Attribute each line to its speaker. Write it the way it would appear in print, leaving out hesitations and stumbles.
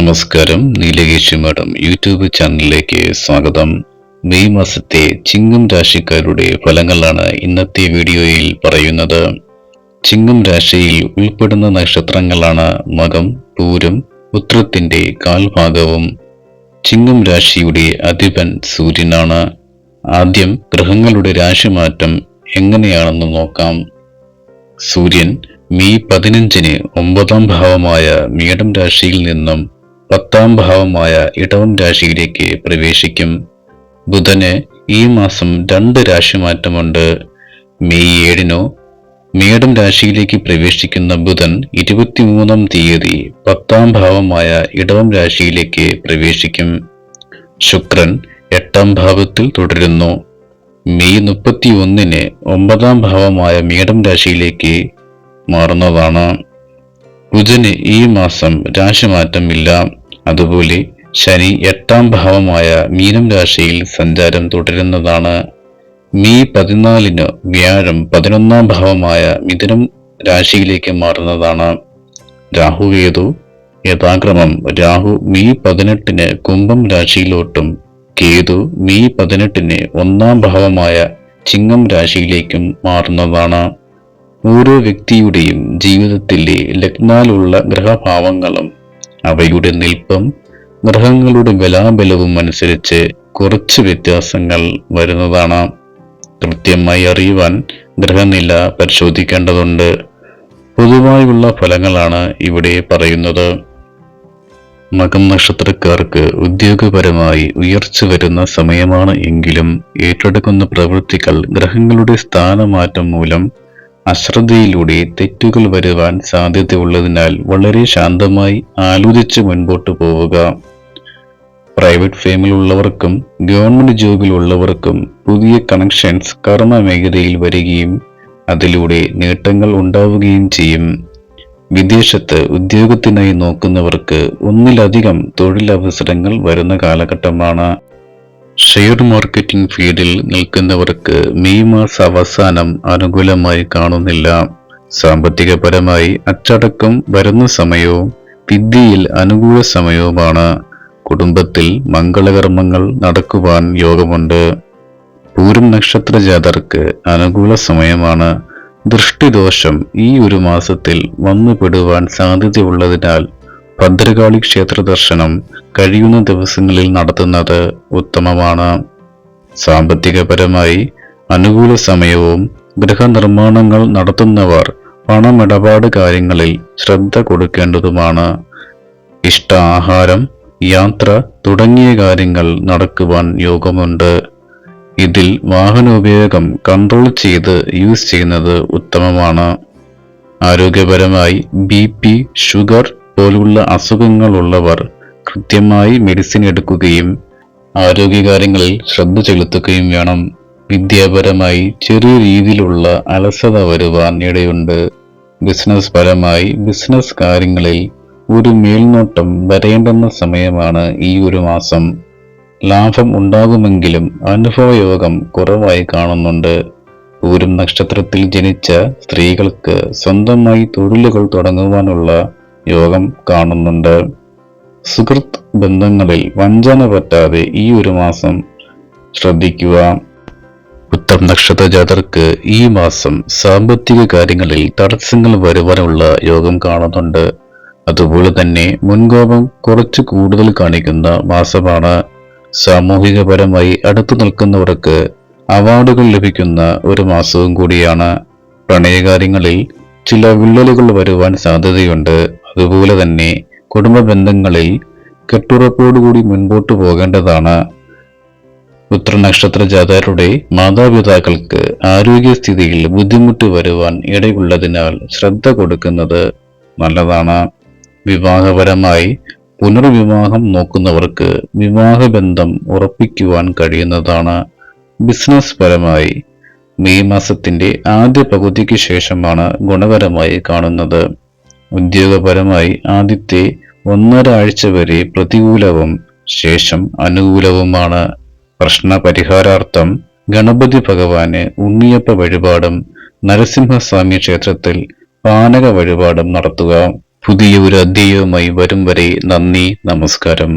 Speaker 1: നമസ്കാരം. Neelakesi madam YouTube ചാനലിലേക്ക് സ്വാഗതം. മെയ് മാസത്തെ ചിങ്ങം രാശിക്കാരുടെ ഫലങ്ങളാണ് ഇന്നത്തെ വീഡിയോയിൽ പറയുന്നത്. ചിങ്ങം രാശിയിൽ ഉൾപ്പെടുന്ന നക്ഷത്രങ്ങളാണ് മകം, പൂരം, ഉത്രത്തിന്റെ കാൽഭാഗവും. ചിങ്ങം രാശിയുടെ അധിപൻ സൂര്യനാണ്. ആദ്യം ഗ്രഹങ്ങളുടെ രാശിമാറ്റം എങ്ങനെയാണെന്ന് നോക്കാം. സൂര്യൻ മെയ് 15-ന് 9-ാം ഭാവമായ മേടം രാശിയിൽ നിന്നും 10-ാം ഭാവമായ ഇടവം രാശിയിലേക്ക് പ്രവേശിക്കും. ബുധന് ഈ മാസം 2 രാശിമാറ്റമുണ്ട്. മെയ് 7-നു മേടം രാശിയിലേക്ക് പ്രവേശിക്കുന്ന ബുധൻ 23-ാം തീയതി 10-ാം ഭാവമായ ഇടവം രാശിയിലേക്ക് പ്രവേശിക്കും. ശുക്രൻ 8-ാം ഭാവത്തിൽ തുടരുന്നു. മെയ് 31-ന് 9-ാം ഭാവമായ മേടം രാശിയിലേക്ക് മാറുന്നതാണ്. ബുധന് ഈ മാസം രാശിമാറ്റമില്ല. അതുപോലെ ശനി 8-ാം ഭാവമായ മീനം രാശിയിൽ സഞ്ചാരം തുടരുന്നതാണ്. മെയ് 14-ന് വ്യാഴം 11-ാം ഭാവമായ മിഥുനം രാശിയിലേക്ക് മാറുന്നതാണ്. രാഹുകേതു യഥാക്രമം രാഹു മെയ് 18-ന് കുംഭം രാശിയിലോട്ടും കേതു മെയ് 18-ന് 1-ാം ഭാവമായ ചിങ്ങം രാശിയിലേക്കും മാറുന്നതാണ്. ഓരോ വ്യക്തിയുടെയും ജീവിതത്തിലെ ലഗ്നാലുള്ള ഗ്രഹഭാവങ്ങളും അവയുടെ നിൽപ്പും ഗ്രഹങ്ങളുടെ ബലാബലവും അനുസരിച്ച് കുറച്ച് വ്യത്യാസങ്ങൾ വരുന്നതാണ്. കൃത്യമായി അറിയുവാൻ ഗ്രഹനില പരിശോധിക്കേണ്ടതുണ്ട്. പൊതുവായുള്ള ഫലങ്ങളാണ് ഇവിടെ പറയുന്നത്. മകം നക്ഷത്രക്കാർക്ക് ഉദ്യോഗപരമായി ഉയർച്ച വരുന്ന സമയമാണ് എങ്കിലും ഏറ്റെടുക്കുന്ന പ്രവൃത്തികൾ ഗ്രഹങ്ങളുടെ സ്ഥാനമാറ്റം മൂലം അശ്രദ്ധയിലൂടെ തെറ്റുകൾ വരുവാൻ സാധ്യതയുള്ളതിനാൽ വളരെ ശാന്തമായി ആലോചിച്ച് മുൻപോട്ട് പോവുക. പ്രൈവറ്റ് ഫേമിലുള്ളവർക്കും ഗവൺമെന്റ് ജോബിലുള്ളവർക്കും പുതിയ കണക്ഷൻസ് കർമ്മ മേഖലയിൽ വരികയും അതിലൂടെ നേട്ടങ്ങൾ ഉണ്ടാവുകയും ചെയ്യും. വിദേശത്ത് ഉദ്യോഗത്തിനായി നോക്കുന്നവർക്ക് ഒന്നിലധികം തൊഴിലവസരങ്ങൾ വരുന്ന കാലഘട്ടമാണ്. ഷെയർ മാർക്കറ്റിംഗ് ഫീൽഡിൽ നിൽക്കുന്നവർക്ക് മെയ് മാസ അവസാനം അനുകൂലമായി കാണുന്നില്ല. സാമ്പത്തികപരമായി അച്ചടക്കം വരുന്ന സമയവും വിദ്യയിൽ അനുകൂല സമയവുമാണ്. കുടുംബത്തിൽ മംഗളകർമ്മങ്ങൾ നടക്കുവാൻ യോഗമുണ്ട്. പൂരം നക്ഷത്ര ജാതർക്ക് അനുകൂല സമയമാണ്. ദൃഷ്ടിദോഷം ഈ ഒരു മാസത്തിൽ വന്നുപെടുവാൻ സാധ്യതയുള്ളതിനാൽ ഭദ്രകാളി ക്ഷേത്ര ദർശനം കഴിയുന്ന ദിവസങ്ങളിൽ നടത്തുന്നത് ഉത്തമമാണ്. സാമ്പത്തികപരമായി അനുകൂല സമയവും ഗൃഹനിർമ്മാണങ്ങൾ നടത്തുന്നവർ പണമിടപാട് കാര്യങ്ങളിൽ ശ്രദ്ധ കൊടുക്കേണ്ടതുമാണ്. ഇഷ്ട ആഹാരം, യാത്ര തുടങ്ങിയ കാര്യങ്ങൾ നടക്കുവാൻ യോഗമുണ്ട്. ഇതിൽ വാഹനോപയോഗം കൺട്രോൾ ചെയ്ത് യൂസ് ചെയ്യുന്നത് ഉത്തമമാണ്. ആരോഗ്യപരമായി BP, ഷുഗർ പോലുള്ള അസുഖങ്ങളുള്ളവർ കൃത്യമായി മെഡിസിൻ എടുക്കുകയും ആരോഗ്യകാര്യങ്ങളിൽ ശ്രദ്ധ ചെലുത്തുകയും വേണം. വിദ്യാപരമായി ചെറിയ രീതിയിലുള്ള അലസത വരുവാൻ ഇടയുണ്ട്. ബിസിനസ് പരമായി ബിസിനസ് കാര്യങ്ങളിൽ ഒരു മേൽനോട്ടം വരേണ്ടുന്ന സമയമാണ് ഈ ഒരു മാസം. ലാഭം ഉണ്ടാകുമെങ്കിലും അനുഭവയോഗം കുറവായി കാണുന്നുണ്ട്. പൂരം നക്ഷത്രത്തിൽ ജനിച്ച സ്ത്രീകൾക്ക് സ്വന്തമായി തൊഴിലുകൾ തുടങ്ങുവാനുള്ള യോഗം കാണുന്നുണ്ട്. സുഹൃത്ത് ബന്ധങ്ങളിൽ വഞ്ചന പറ്റാതെ ഈ ഒരു മാസം ശ്രദ്ധിക്കുക. ഉത്തരം നക്ഷത്ര ജാതർക്ക് ഈ മാസം സാമ്പത്തിക കാര്യങ്ങളിൽ തടസ്സങ്ങൾ വരുവാനുള്ള യോഗം കാണുന്നുണ്ട്. അതുപോലെ തന്നെ മുൻകോപം കുറച്ച് കൂടുതൽ കാണിക്കുന്ന മാസമാണ്. സാമൂഹികപരമായി അടുത്തു നിൽക്കുന്നവർക്ക് അവാർഡുകൾ ലഭിക്കുന്ന ഒരു മാസവും കൂടിയാണ്. പ്രണയകാര്യങ്ങളിൽ ചില വിള്ളലുകൾ വരുവാൻ സാധ്യതയുണ്ട്. അതുപോലെ തന്നെ കുടുംബ ബന്ധങ്ങളിൽ കെട്ടുറപ്പോടുകൂടി മുൻപോട്ട് പോകേണ്ടതാണ്. ഉത്തര നക്ഷത്ര ജാതരുടെ മാതാപിതാക്കൾക്ക് ആരോഗ്യസ്ഥിതിയിൽ ബുദ്ധിമുട്ട് വരുവാൻ ഇടയുള്ളതിനാൽ ശ്രദ്ധ കൊടുക്കുന്നത് നല്ലതാണ്. വിവാഹപരമായി പുനർവിവാഹം നോക്കുന്നവർക്ക് വിവാഹബന്ധം ഉറപ്പിക്കുവാൻ കഴിയുന്നതാണ്. ബിസിനസ് പരമായി മെയ് മാസത്തിന്റെ ആദ്യ പകുതിക്ക് ശേഷമാണ് ഗുണകരമായി കാണുന്നത്. ഉദ്യോഗപരമായി ആദ്യത്തെ 1.5 ആഴ്ച വരെ പ്രതികൂലവും ശേഷം അനുകൂലവുമാണ്. പ്രശ്ന പരിഹാരാർത്ഥം ഗണപതി ഭഗവാന് ഉണ്ണിയപ്പ വഴിപാടും നരസിംഹസ്വാമി ക്ഷേത്രത്തിൽ പാനക വഴിപാടും നടത്തുക. പുതിയ ഒരു അധ്യായവുമായി വരും വരെ നന്ദി, നമസ്കാരം.